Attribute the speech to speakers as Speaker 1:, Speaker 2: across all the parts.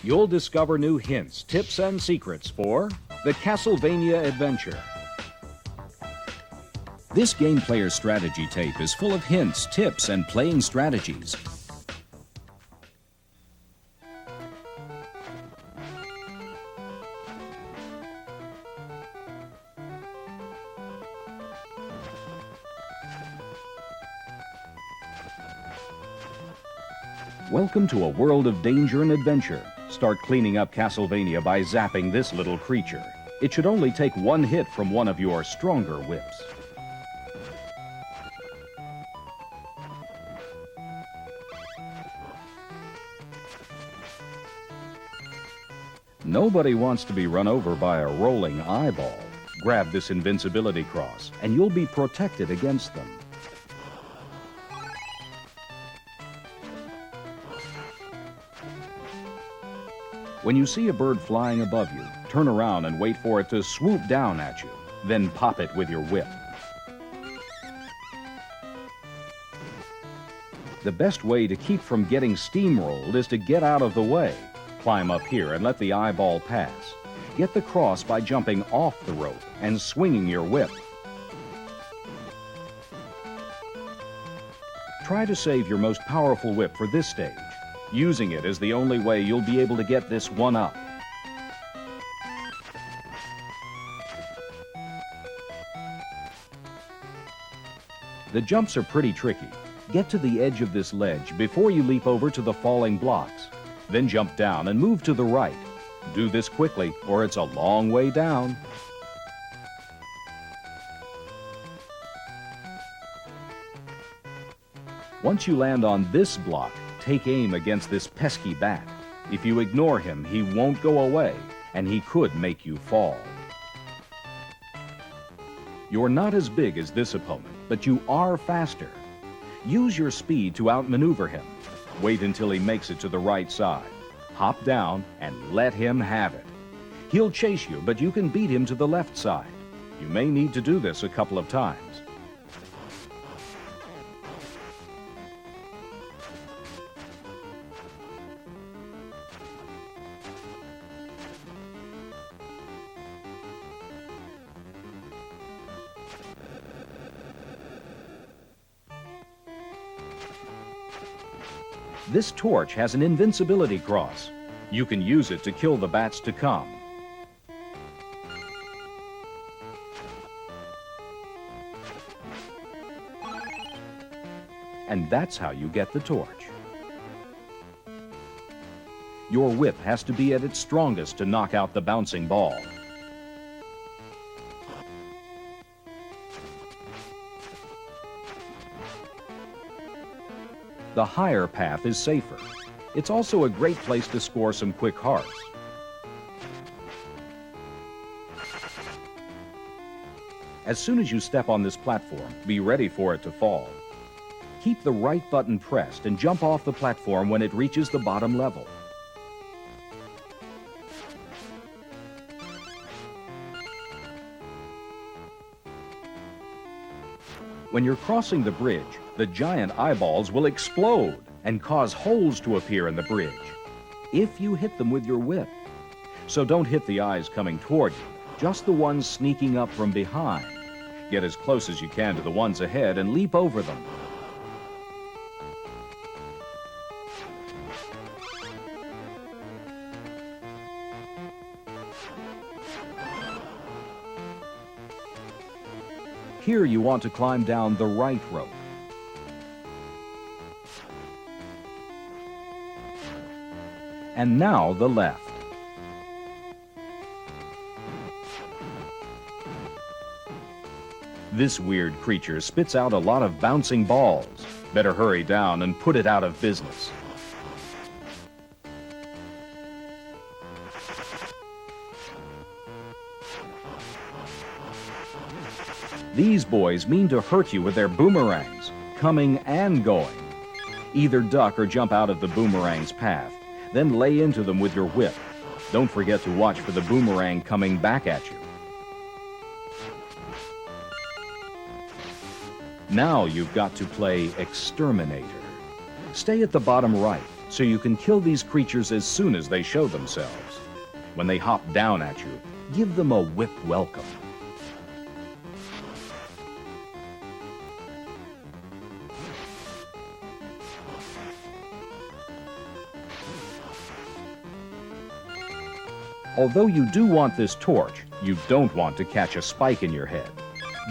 Speaker 1: You'll discover new hints, tips, and secrets for the Castlevania adventure. This game player's strategy tape is full of hints, tips, and playing strategies. Welcome to a world of danger and adventure. Start cleaning up Castlevania by zapping this little creature. It should only take one hit from one of your stronger whips. Nobody wants to be run over by a rolling eyeball. Grab this invincibility cross, and you'll be protected against them. When you see a bird flying above you, turn around and wait for it to swoop down at you. Then pop it with your whip. The best way to keep from getting steamrolled is to get out of the way. Climb up here and let the eyeball pass. Get the cross by jumping off the rope and swinging your whip. Try to save your most powerful whip for this stage. Using it is the only way you'll be able to get this one up. The jumps are pretty tricky. Get to the edge of this ledge before you leap over to the falling blocks. Then jump down and move to the right. Do this quickly or it's a long way down. Once you land on this block, take aim against this pesky bat. If you ignore him, he won't go away, and he could make you fall. You're not as big as this opponent, but you are faster. Use your speed to outmaneuver him. Wait until he makes it to the right side. Hop down and let him have it. He'll chase you, but you can beat him to the left side. You may need to do this a couple of times. This torch has an invincibility cross. You can use it to kill the bats to come. And that's how you get the torch. Your whip has to be at its strongest to knock out the bouncing ball. The higher path is safer. It's also a great place to score some quick hearts. As soon as you step on this platform, be ready for it to fall. Keep the right button pressed and jump off the platform when it reaches the bottom level. When you're crossing the bridge, the giant eyeballs will explode and cause holes to appear in the bridge if you hit them with your whip. So don't hit the eyes coming toward you, just the ones sneaking up from behind. Get as close as you can to the ones ahead and leap over them. Here you want to climb down the right rope. And now the left. This weird creature spits out a lot of bouncing balls. Better hurry down and put it out of business. These boys mean to hurt you with their boomerangs, coming and going. Either duck or jump out of the boomerang's path, then lay into them with your whip. Don't forget to watch for the boomerang coming back at you. Now you've got to play exterminator. Stay at the bottom right. so you can kill these creatures as soon as they show themselves. When they hop down at you, give them a whip welcome. Although you do want this torch, you don't want to catch a spike in your head.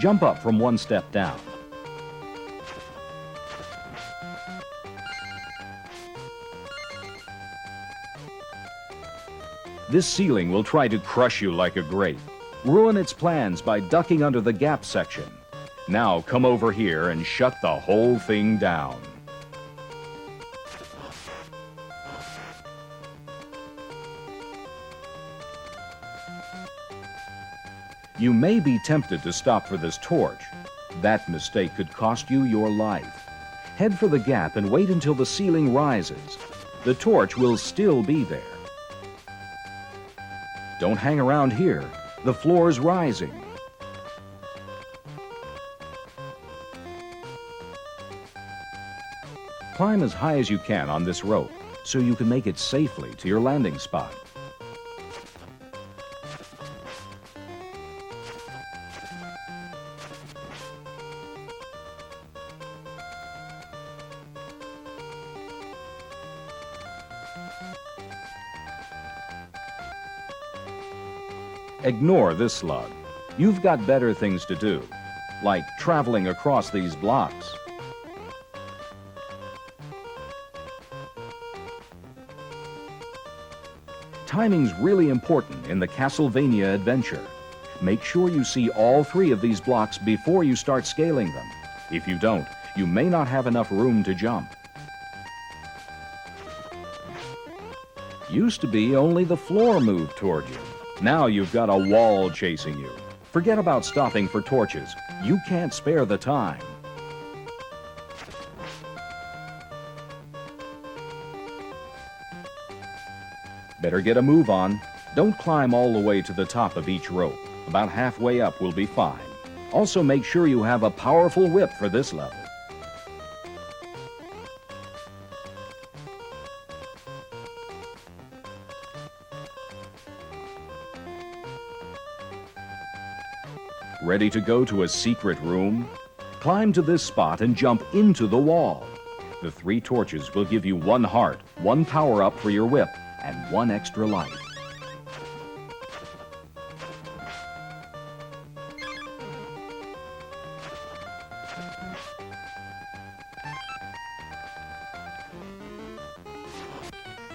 Speaker 1: Jump up from one step down. This ceiling will try to crush you like a grape. Ruin its plans by ducking under the gap section. Now come over here and shut the whole thing down. You may be tempted to stop for this torch. That mistake could cost you your life. Head for the gap and wait until the ceiling rises. The torch will still be there. Don't hang around here. The floor's rising. Climb as high as you can on this rope so you can make it safely to your landing spot. Ignore this slug. You've got better things to do, like traveling across these blocks. Timing's really important in the Castlevania adventure. Make sure you see all 3 of these blocks before you start scaling them. If you don't, you may not have enough room to jump. Used to be only the floor moved toward you. Now you've got a wall chasing you. Forget about stopping for torches. You can't spare the time. Better get a move on. Don't climb all the way to the top of each rope. About halfway up will be fine. Also make sure you have a powerful whip for this level. Ready to go to a secret room? Climb to this spot and jump into the wall. The 3 torches will give you 1 heart, 1 power-up for your whip, and 1 extra life.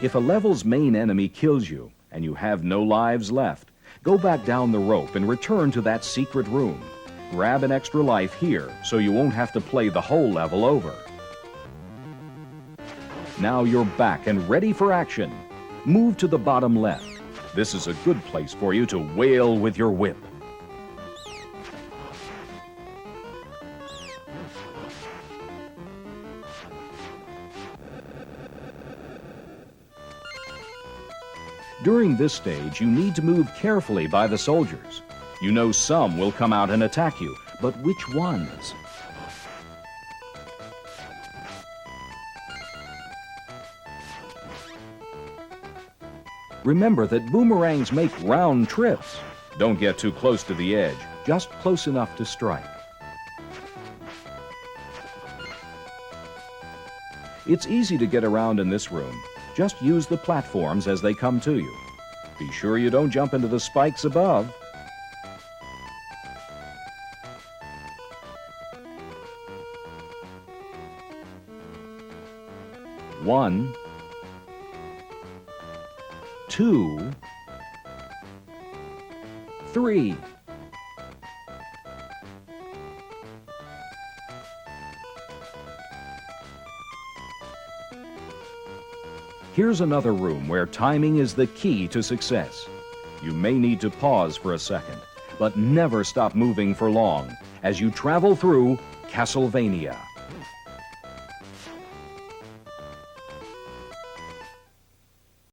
Speaker 1: If a level's main enemy kills you and you have no lives left, go back down the rope and return to that secret room. Grab an extra life here so you won't have to play the whole level over. Now you're back and ready for action. Move to the bottom left. This is a good place for you to wail with your whip. During this stage, you need to move carefully by the soldiers. You know some will come out and attack you, but which ones? Remember that boomerangs make round trips. Don't get too close to the edge, just close enough to strike. It's easy to get around in this room. Just use the platforms as they come to you. Be sure you don't jump into the spikes above. One, 2, 3. Here's another room where timing is the key to success. You may need to pause for a second, but never stop moving for long as you travel through Castlevania.